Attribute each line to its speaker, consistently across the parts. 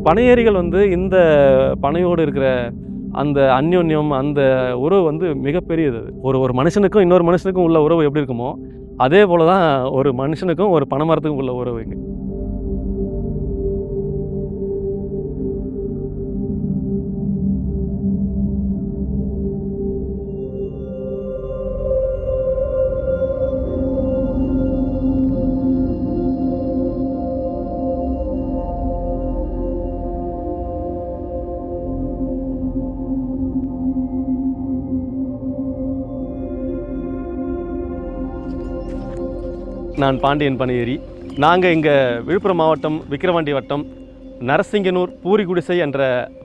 Speaker 1: பனையேறிகள் வந்து இந்த பனையோடு இருக்கிற அந்த அந்யோன்யம், அந்த உறவு வந்து மிகப்பெரியது. ஒரு மனுஷனுக்கும் இன்னொரு மனுஷனுக்கும் உள்ள உறவு எப்படி இருக்குமோ, அதே போல தான் ஒரு மனுஷனுக்கும் ஒரு பனைமரத்துக்கும் உள்ள உறவுங்க. நான் பாண்டியன் பனையேறி. நாங்கள் இங்கே விழுப்புரம் மாவட்டம் விக்கிரவாண்டி வட்டம் நரசிங்கனூர் பூரிகுடிசை என்ற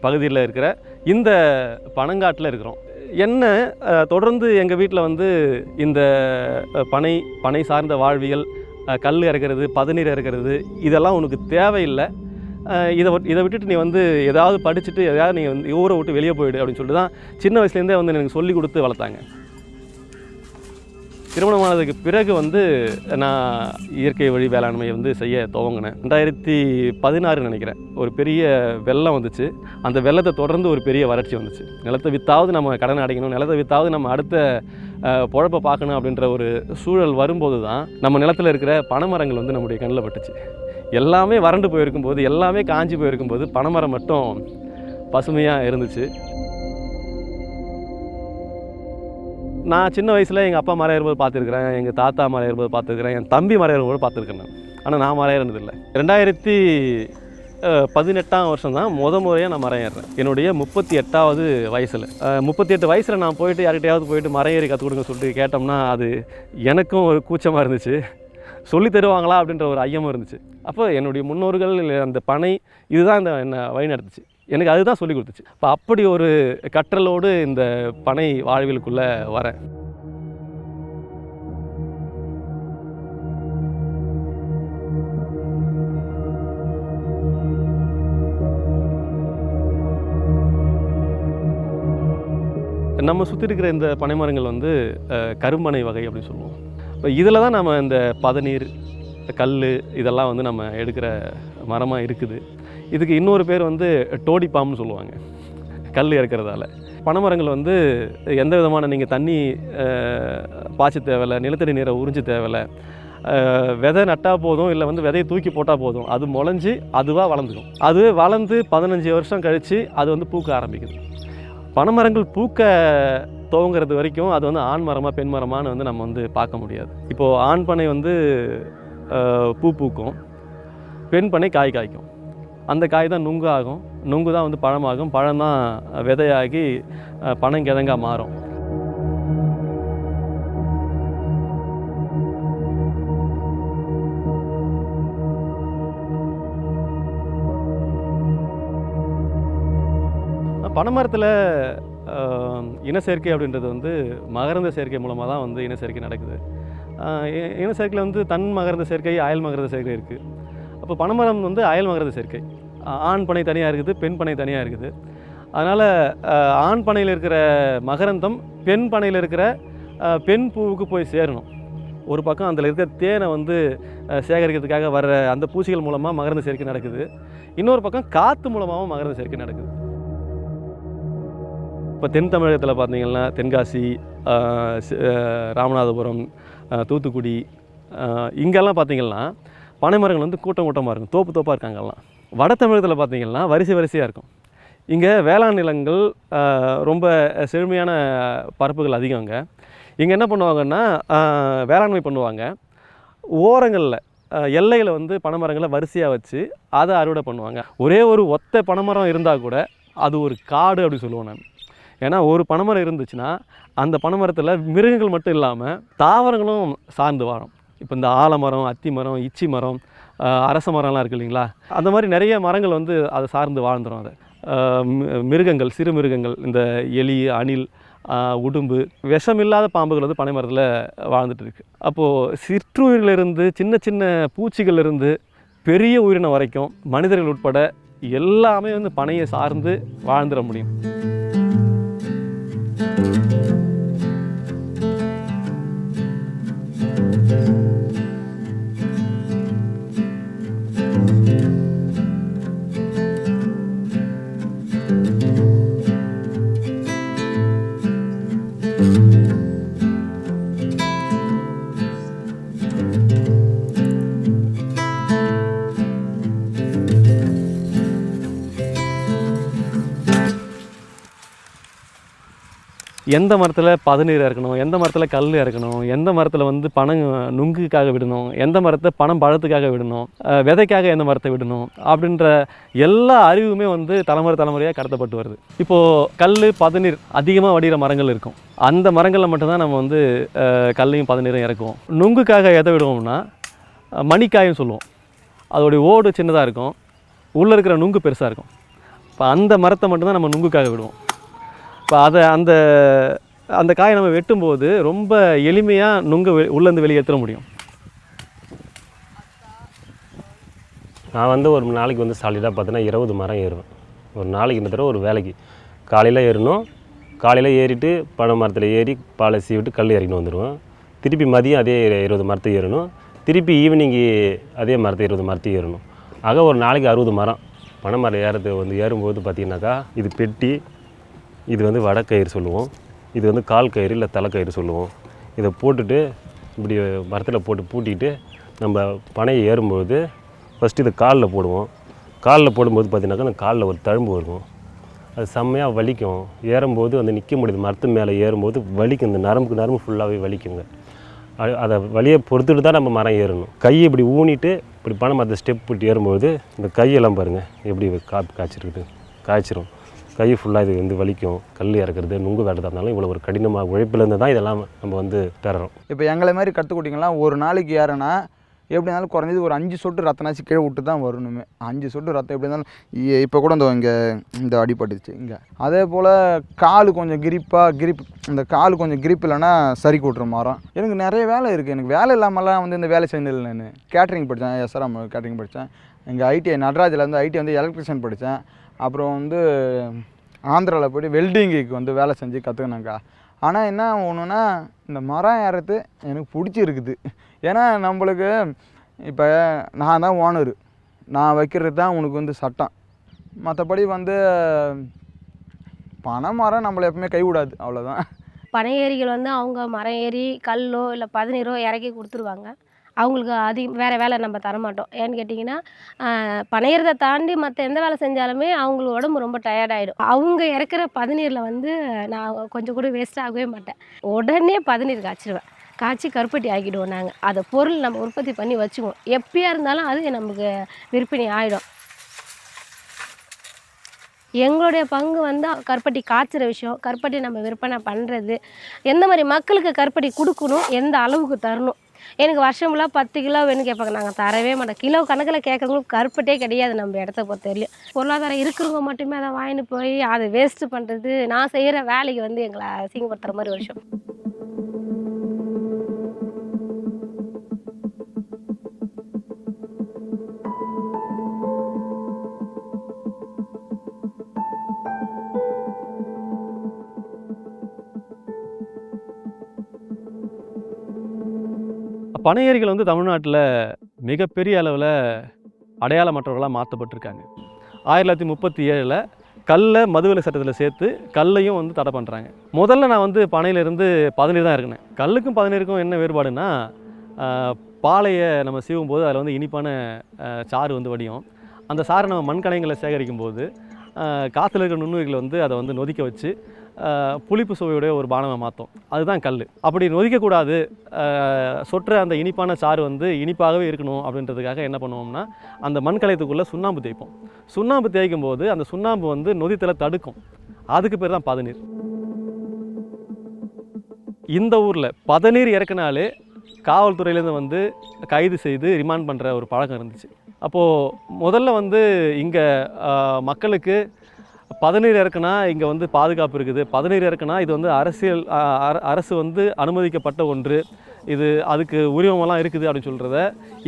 Speaker 1: பகுதியில் இருக்கிற இந்த பனங்காட்டில் இருக்கிறோம். என்ன தொடர்ந்து எங்கள் வீட்டில் வந்து இந்த பனை சார்ந்த வாழ்வியல், கல் இறக்கிறது, பதநீர் இறக்கிறது, இதெல்லாம் உனக்கு தேவையில்லை. இதை விட்டுட்டு நீ வந்து ஏதாவது படிச்சுட்டு எதாவது நீ வந்து ஊரை விட்டு வெளியே போயிடு அப்படின்னு சொல்லிட்டு தான் சின்ன வயசுலேருந்தே வந்து எனக்கு சொல்லி கொடுத்து வளர்த்தாங்க. திருமணமானதுக்கு பிறகு வந்து நான் இயற்கை வழி வேளாண்மை வந்து செய்ய துவங்கினேன். 2016 நினைக்கிறேன், ஒரு பெரிய வெள்ளம் வந்துச்சு. அந்த வெள்ளத்தை தொடர்ந்து ஒரு பெரிய வறட்சி வந்துச்சு. நிலத்தை வித்தாவது நம்ம கடன் அடைக்கணும், நிலத்தை வித்தாவது நம்ம அடுத்த பொழப்பை பார்க்கணும் அப்படின்ற ஒரு சூழல் வரும்போது தான் நம்ம நிலத்தில் இருக்கிற பனைமரங்கள் வந்து நம்முடைய கண்ணில் பட்டுச்சு. எல்லாமே வறண்டு போயிருக்கும்போது, எல்லாமே காஞ்சி போயிருக்கும்போது பனைமரம் மட்டும் பசுமையாக இருந்துச்சு. நான் சின்ன வயசில் எங்கள் அப்பா மரம் ஏறும்போது பார்த்துருக்குறேன், எங்கள் தாத்தா மரம் ஏறும்போது பார்த்துருக்குறேன், என் தம்பி மரம் ஏறும்போது பார்த்துருக்கேன் நான். ஆனால் நான் மரம் ஏறினதில்லை. 2018ஆம் வருஷம் தான் முறையாக நான் மரம் ஏறுறேன். என்னுடைய 38வது வயசில். 38 வயசில் நான் போயிட்டு யார்கிட்டையாவது போயிட்டு மரம் ஏறி கற்றுக் கொடுங்க சொல்லிட்டு கேட்டோம்னா அது எனக்கும் ஒரு கூச்சமாக இருந்துச்சு. சொல்லி தருவாங்களா அப்படின்ற ஒரு ஐயமும் இருந்துச்சு. அப்போ என்னுடைய முன்னோர்கள் அந்த பனை இதுதான் என்னை வழி நடத்துச்சு. எனக்கு அதுதான் சொல்லி கொடுத்துச்சு. இப்போ அப்படி ஒரு கற்றலோடு இந்த பனை வாழ்வியலுக்குள்ளே வரேன். நம்ம சுற்றி இருக்கிற இந்த பனைமரங்கள் வந்து கரும்பனை வகை அப்படின்னு சொல்லுவோம். இப்போ இதில் தான் நம்ம இந்த பதநீர், கல் இதெல்லாம் வந்து நம்ம எடுக்கிற மரமாக இருக்குது. இதுக்கு இன்னொரு பேர் வந்து டோடி பாம்புன்னு சொல்லுவாங்க, கல் இறக்கிறதால. பனைமரங்கள் வந்து எந்த விதமான நீங்கள் தண்ணி பாய்ச்ச தேவையில்லை, நிலத்தடி நீரை உறிஞ்ச தேவையில்லை. விதை நட்டால் போதும், இல்லை வந்து விதையை தூக்கி போட்டால் போதும், அது முளைஞ்சி அதுவாக வளர்ந்துக்கும். அது வளர்ந்து 15 வருஷம் கழித்து அது வந்து பூக்க ஆரம்பிக்குது. பனைமரங்கள் பூக்க துவங்கிறது வரைக்கும் அது வந்து ஆண் மரமாக பெண் மரமானு வந்து நம்ம வந்து பார்க்க முடியாது. இப்போது ஆண் பனை வந்து பூ பூக்கும், பெண் பனை காய் காய்க்கும். அந்த காய் தான் நுங்கு ஆகும், நுங்கு தான் வந்து பழமாகும், பழம் தான் விதையாகி பனங்கிழங்காக மாறும். பனைமரத்தில் இனச்சேர்க்கை அப்படின்றது வந்து மகரந்த சேர்க்கை மூலமாக தான் வந்து இனச்சேர்க்கை நடக்குது. இனச்சேர்க்கையில் வந்து தன் மகரந்த சேர்க்கை, அயல் மகரந்த சேர்க்கை இருக்குது. அப்போ பனைமரம் வந்து அயல் மகரந்த சேர்க்கை. ஆண் பனை தனியாக இருக்குது, பெண் பனை தனியாக இருக்குது. அதனால் ஆண் பனையில் இருக்கிற மகரந்தம் பெண் பனையில் இருக்கிற பெண் பூவுக்கு போய் சேரணும். ஒரு பக்கம் அதில் இருக்கிற தேனை வந்து சேகரிக்கிறதுக்காக வர்ற அந்த பூச்சிகள் மூலமாக மகரந்த சேர்க்கை நடக்குது. இன்னொரு பக்கம் காற்று மூலமாகவும் மகரந்த சேர்க்கை நடக்குது. இப்போ தென் தமிழகத்தில் பார்த்தீங்கன்னா தென்காசி, ராமநாதபுரம், தூத்துக்குடி, இங்கெல்லாம் பார்த்திங்கன்னா பனைமரங்கள் வந்து கூட்டம் கூட்டமாக இருக்கும், தோப்பு தோப்பாக இருக்காங்கலாம். வட தமிழகத்தில் பார்த்திங்கன்னா வரிசையாக இருக்கும். இங்கே வேளாண் நிலங்கள் ரொம்ப செழுமையான பரப்புகள் அதிகங்க. இங்கே என்ன பண்ணுவாங்கன்னா வேளாண்மை பண்ணுவாங்க. ஓரங்களில் எல்லையில் வந்து பனைமரங்களை வரிசையாக வச்சு அதை அறுவடை பண்ணுவாங்க. ஒரே ஒரு ஒத்த பனைமரம் இருந்தால் கூட அது ஒரு காடு அப்படி சொல்லுவேன் நான். ஏன்னா ஒரு பனைமரம் இருந்துச்சுன்னா அந்த பனைமரத்தில் மிருகங்கள் மட்டும் இல்லாமல் தாவரங்களும் சார்ந்து வாழும். இப்போ இந்த ஆலமரம், அத்தி மரம், இச்சி மரம், அரச மரம்லாம் இருக்குது இல்லைங்களா, அந்த மாதிரி நிறைய மரங்கள் வந்து அதை சார்ந்து வாழ்ந்துடும். அதை மிருகங்கள், சிறு மிருகங்கள், இந்த எலி, அணில், உடும்பு, விஷமில்லாத பாம்புகள் வந்து பனைமரத்தில் வாழ்ந்துட்டு இருக்குது. அப்போது சிற்றுயிரிலிருந்து சின்ன சின்ன பூச்சிகளிலிருந்து பெரிய உயிரினம் வரைக்கும் மனிதர்கள் உட்பட எல்லாமே வந்து பனையை சார்ந்து வாழ்ந்துட முடியும். எந்த மரத்தில் பதநீர் இறக்கணும், எந்த மரத்தில் கல் இறக்கணும், எந்த மரத்தில் வந்து பனம் நுங்குக்காக விடணும், எந்த மரத்தை பனம் பழத்துக்காக விடணும், விதைக்காக எந்த மரத்தை விடணும் அப்படின்ற எல்லா அறிவுமே வந்து தலைமுறையாக கடத்தப்பட்டு வருது. இப்போது கல் பதநீர் அதிகமாக வடிகிற மரங்கள் இருக்கும். அந்த மரங்களில் மட்டும்தான் நம்ம வந்து கல்லையும் பதநீரும் இறக்குவோம். நுங்குக்காக எதை விடுவோம்னா மணிக்காயும் சொல்லுவோம். அதோடைய ஓடு சின்னதாக இருக்கும், உள்ளே இருக்கிற நுங்கு பெருசாக இருக்கும். இப்போ அந்த மரத்தை மட்டும்தான் நம்ம நுங்குக்காக விடுவோம். இப்போ அதை அந்த காயை நம்ம வெட்டும்போது ரொம்ப எளிமையாக நுங்கு உள்ளேருந்து வெளியேற்ற முடியும்.
Speaker 2: நான் வந்து ஒரு நாளைக்கு வந்து சாலிடாக பார்த்தீங்கன்னா 20 மரம் ஏறுவேன். ஒரு நாளைக்கு இந்த தடவை ஒரு வேலைக்கு காலையில் ஏறணும். காலையில் ஏறிட்டு பனை மரத்தில் ஏறி பாலை சீவிட்டு கல் இறக்கின்னு வந்துடுவேன். திருப்பி மதியம் அதே 20 மரத்தை ஏறணும். திருப்பி ஈவினிங்கு அதே மரத்தை 20 மரத்தையும் ஏறணும். ஆக ஒரு நாளைக்கு 60 மரம் பனை மரம் ஏறும்போது பார்த்திங்கனாக்கா இது பெட்டி, இது வந்து வடக்கயிறு சொல்லுவோம், இது வந்து கால் கயிறு இல்லை தலைக்கயிறு சொல்லுவோம். இதை போட்டுட்டு இப்படி மரத்தில் போட்டு பூட்டிட்டு நம்ம பனையை ஏறும்போது ஃபஸ்ட்டு இதை காலில் போடுவோம். காலில் போடும்போது பார்த்திங்கனாக்கா அந்த காலில் ஒரு தழும்பு இருக்கும். அது செம்மையாக வலிக்கும். ஏறும்போது வந்து நிற்க முடியுது, மரத்து மேலே ஏறும்போது வலிக்கும். இந்த நரம்பு ஃபுல்லாகவே வலிக்குங்க. அதை வலியை பொறுத்துட்டு தான் நம்ம மரம் ஏறணும். கையை இப்படி ஊனிட்டு இப்படி பனை மரத்தை ஸ்டெப் போட்டு ஏறும்போது இந்த கையெல்லாம் பாருங்கள் எப்படி காய்ச்சிருக்குது, காய்ச்சிரும். கை ஃபுல்லாக இது வந்து வலிக்கும். கல் இறக்குறது நுங்கு வேட்டதாக இருந்தாலும் இவ்வளோ ஒரு கடினமாக உழைப்பிலேருந்து தான் இதெல்லாம் நம்ம வந்து பெறோம்.
Speaker 3: இப்போ எங்களை மாதிரி கற்றுக்குட்டிங்களாம் ஒரு நாளைக்கு ஏறனா எப்படி இருந்தாலும் குறைஞ்சது ஒரு 5 சொட்டு ரத்தனாச்சு கீழே விட்டு தான் வரணுமே. 5 சொட்டு ரத்தம் எப்படி இருந்தாலும் இப்போ கூட இந்த அடிபட்டுச்சு இங்கே. அதே போல் கால் கொஞ்சம் இந்த கால் கொஞ்சம் கிரிப் இல்லைன்னா சரி கூட்டுற மரம். எனக்கு நிறைய வேலை இருக்குது. எனக்கு வேலை இல்லாமலாம் வந்து இந்த வேலை செய்யல. நான் கேட்ரிங் படித்தேன், எஸ்ஆர்எம் கேட்ரிங் படித்தேன். எங்கள் ஐடிஐ நடராஜில் வந்து ஐடி வந்து எலக்ட்ரிஷியன் படித்தேன். அப்புறம் வந்து ஆந்திராவில் போய்ட்டு வெல்டிங்குக்கு வந்து வேலை செஞ்சு கற்றுக்கினாங்க. ஆனால் என்ன ஒன்றுனா இந்த மரம் ஏறது எனக்கு பிடிச்சிருக்குது. ஏன்னா நம்மளுக்கு இப்போ நான் தான் ஓனரு, நான் வைக்கிறது தான் உனக்கு வந்து சட்டம். மற்றபடி வந்து பனை மரம் நம்மளை எப்பவுமே கைவிடாது, அவ்வளோதான்.
Speaker 4: பனை ஏரிகள் வந்து அவங்க மரம் ஏறி கல்லோ இல்லை பதநீரோ இறக்கி கொடுத்துருவாங்க. அவங்களுக்கு வேறு வேலை நம்ம தரமாட்டோம். ஏன்னு கேட்டிங்கன்னா பனையிறதை தாண்டி மற்ற எந்த வேலை செஞ்சாலுமே அவங்களுக்கு உடம்பு ரொம்ப டயர்டாகிடும். அவங்க இறக்குற பதநீரில் வந்து நான் கொஞ்சம் கூட வேஸ்ட் ஆகவே மாட்டேன். உடனே பதநீர் காய்ச்சி கருப்பட்டி ஆக்கிடுவோம். நாங்கள் அதை பொருள் நம்ம உற்பத்தி பண்ணி வச்சுக்குவோம். எப்பயா இருந்தாலும் அது நமக்கு விற்பனை ஆகிடும். எங்களுடைய பங்கு வந்து கருப்பட்டி காய்ச்சிற விஷயம், கருப்பட்டி நம்ம விற்பனை பண்ணுறது, எந்த மாதிரி மக்களுக்கு கருப்பட்டி கொடுக்கணும், எந்த அளவுக்கு தரணும். எனக்கு வருஷம் ஃபுல்லாக 10 கிலோ வேணும்னு கேட்பாங்க. நாங்கள் தரவே மாட்டோம். கிலோ கணக்கில் கேட்குறவங்களுக்கு கருப்பட்டே கிடையாது நம்ம இடத்த பொறுத்த வரையும். பொருளாதாரம் இருக்கிறவங்க மட்டுமே அதை வாங்கிட்டு போய் அதை வேஸ்ட்டு பண்ணுறது, நான் செய்கிற வேலைக்கு வந்து எங்களை அசிங்கப்படுத்துகிற மாதிரி ஒரு விஷயம்.
Speaker 1: பனை ஏரிகள் வந்து தமிழ்நாட்டில் மிகப்பெரிய அளவில் அடையாளமற்றவர்களாக மாற்றப்பட்டிருக்காங்க. 1937 கல்லை மதுவிலக்கு சட்டத்தில் சேர்த்து கல்லையும் வந்து தடை பண்ணுறாங்க. முதல்ல நான் வந்து பனையிலேருந்து பதநீர் தான் இருக்குனேன். கல்லுக்கும் பதநீருக்கும் என்ன வேறுபாடுனா, பாலையை நம்ம சீவும் போது அதில் வந்து இனிப்பான சாறு வந்து வடியும். அந்த சாறை நம்ம மண்கணைகளை சேகரிக்கும் போது காற்றுல இருக்கிற நுண்ணுயிர்களை வந்து அதை வந்து நொதிக்க வச்சு புளிப்பு சுவையுடைய ஒரு பானமாக மாற்றும். அதுதான் கல். அப்படி நொதிக்கக்கூடாது, சொற்ற அந்த இனிப்பான சாறு வந்து இனிப்பாகவே இருக்கணும் அப்படின்றதுக்காக என்ன பண்ணுவோம்னா, அந்த மண்கலயத்துக்குள்ளே சுண்ணாம்பு தேய்ப்போம். சுண்ணாம்பு தேய்க்கும் போது அந்த சுண்ணாம்பு வந்து நொதித்தலை தடுக்கும். அதுக்கு பேர் தான் பதநீர். இந்த ஊரில் பதநீர் இறக்குனாலே காவல்துறையிலேருந்து வந்து கைது செய்து ரிமாண்ட் பண்ணுற ஒரு பழக்கம் இருந்துச்சு. அப்போது முதல்ல வந்து இங்கே மக்களுக்கு பதநீர் இறக்குனா இங்கே வந்து பாதுகாப்பு இருக்குது, பதநீர் இறக்குனா இது வந்து அரசு வந்து அனுமதிக்கப்பட்ட ஒன்று, இது அதுக்கு உரிமமெல்லாம் இருக்குது அப்படின்னு சொல்கிறத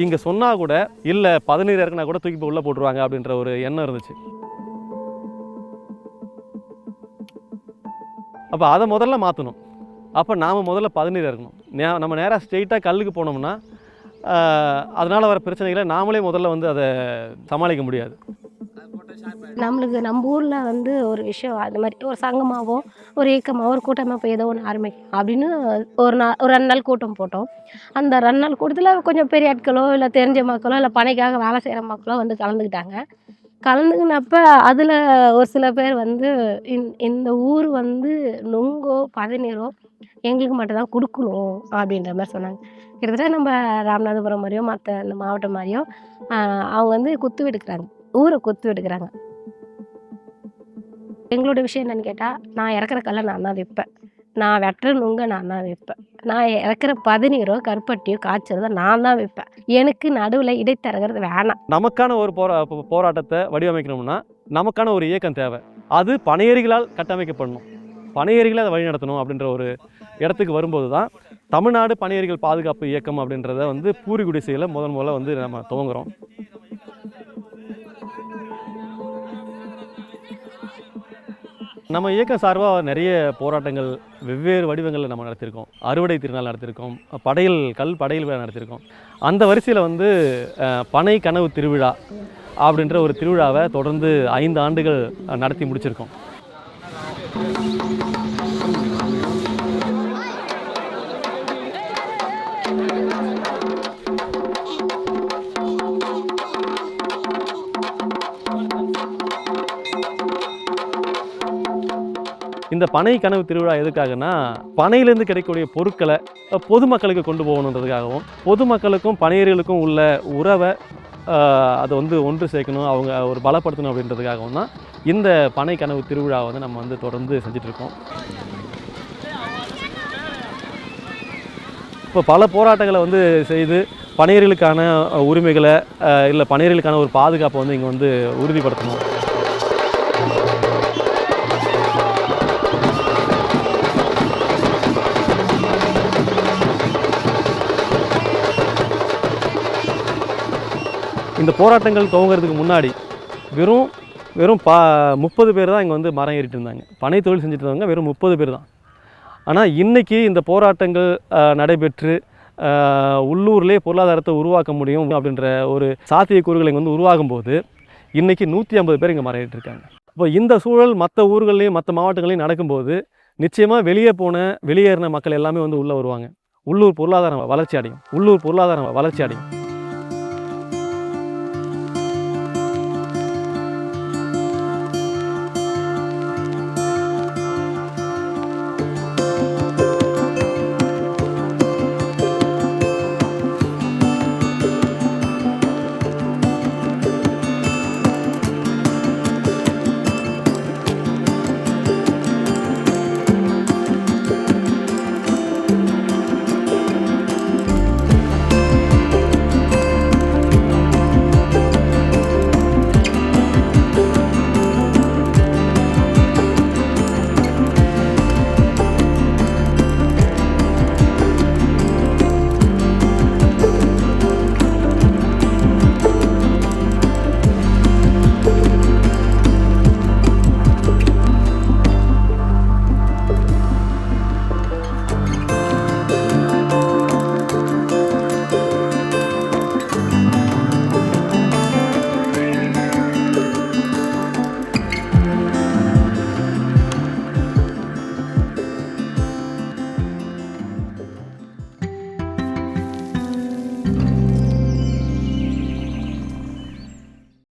Speaker 1: இங்கே சொன்னால் கூட இல்லை, பதநீர் இறக்குனா கூட தூக்கி உள்ளே போட்டுருவாங்க அப்படின்ற ஒரு எண்ணம் இருந்துச்சு. அப்போ அதை முதல்ல மாற்றணும். அப்போ நாம் முதல்ல பதநீர் இறக்கணும். நம்ம நேராக ஸ்ட்ரெயிட்டாக கல்லுக்கு போனோம்னா அதனால் வர பிரச்சனைகளை நாமளே முதல்ல வந்து அதை சமாளிக்க முடியாது.
Speaker 4: நம்மளுக்கு நம்ம ஊரில் வந்து ஒரு விஷயம் அது மாதிரி ஒரு சங்கமாகவோ ஒரு இயக்கமாகவோ ஒரு கூட்டமாக இப்போ ஏதோ ஒன்று ஆரம்பிக்கும் அப்படின்னு ஒரு 2 நாள் கூட்டம் போட்டோம். அந்த 2 நாள் கூட்டத்தில் கொஞ்சம் பெரிய ஆட்களோ இல்லை தெரிஞ்ச மக்களோ இல்லை பனைக்காக வேலை செய்கிற மக்களோ வந்து கலந்துக்கிட்டாங்க. கலந்துக்கினப்ப அதில் ஒரு சில பேர் வந்து இந்த ஊர் வந்து நுங்கோ பதநீரோ எங்களுக்கு மட்டும்தான் கொடுக்கணும் அப்படின்ற மாதிரி சொன்னாங்க. கிட்டத்தட்ட நம்ம ராமநாதபுரம் மாதிரியோ மற்ற இந்த மாவட்டம் மாதிரியோ அவங்க வந்து குத்து எடுக்கிறாங்க, ஊரை குத்து எடுக்கிறாங்க. எங்களோட விஷயம் என்னன்னு கேட்டால், நான் இறக்குற கல்லை நான் தான் விற்பேன், நான் வெட்டுற நுங்க நான் தான் விற்பேன், நான் இறக்குற பதநீரோ கருப்பட்டியோ காய்ச்சறதோ நான் தான் விற்பேன். எனக்கு நடுவில் இடைத்தரகர் வேணாம்.
Speaker 1: நமக்கான ஒரு போராட்டத்தை வடிவமைக்கணும்னா நமக்கான ஒரு இயக்கம் தேவை. அது பனையேறிகளால் கட்டமைக்கப்படணும், பனையேறிகளை அதை வழிநடத்தணும் அப்படின்ற ஒரு இடத்துக்கு வரும்போது தான் தமிழ்நாடு பனையேறிகள் பாதுகாப்பு இயக்கம் அப்படின்றத வந்து பூரிகுடிசையில் முதல்ல வந்து நம்ம துவங்குறோம். நம்ம இயக்கம் சார்பாக நிறைய போராட்டங்கள் வெவ்வேறு வடிவங்களில் நம்ம நடத்தியிருக்கோம். அறுவடை திருநாள் நடத்தியிருக்கோம், கல் படையல் விழா நடத்தியிருக்கோம். அந்த வரிசையில் வந்து பனை கனவு திருவிழா அப்படின்ற ஒரு திருவிழாவை தொடர்ந்து 5 ஆண்டுகள் நடத்தி முடிச்சிருக்கோம். இந்த பனை கனவு திருவிழா எதுக்காகனா, பனையிலேருந்து கிடைக்கக்கூடிய பொருட்களை பொதுமக்களுக்கு கொண்டு போகணுன்றதுக்காகவும், பொதுமக்களுக்கும் பனையேறிகளுக்கும் உள்ள உறவை அதை வந்து ஒன்று சேர்க்கணும், அவங்க ஒரு பலப்படுத்தணும் அப்படின்றதுக்காகவும் தான் இந்த பனை கனவு திருவிழாவை வந்து நம்ம வந்து தொடர்ந்து செஞ்சிட்ருக்கோம். இப்போ பல போராட்டங்களை வந்து செய்து பனையேறிகளுக்கான உரிமைகளை இல்லை பனையேறிகளுக்கான ஒரு பாதுகாப்பை வந்து இங்கே வந்து உறுதிப்படுத்தணும். இந்த போராட்டங்கள் துவங்கிறதுக்கு முன்னாடி வெறும் 30 பேர் தான் இங்கே வந்து மரம் ஏறிட்டு இருந்தாங்க. பனை தொழில் செஞ்சுட்டு இருந்தவங்க வெறும் 30 பேர் தான். ஆனால் இன்றைக்கி இந்த போராட்டங்கள் நடைபெற்று உள்ளூர்லேயே பொருளாதாரத்தை உருவாக்க முடியும் அப்படின்ற ஒரு சாத்தியக்கூறுகள் இங்கே வந்து உருவாகும் போது இன்றைக்கி 150 பேர் இங்கே மரம் ஏறிட்டு இருக்காங்க. இப்போ இந்த சூழல் மற்ற ஊர்கள்லேயும் மற்ற மாவட்டங்களையும் நடக்கும்போது நிச்சயமாக வெளியேறின மக்கள் எல்லாமே வந்து உள்ளே வருவாங்க. உள்ளூர் பொருளாதாரம் வளர்ச்சி அடையும்.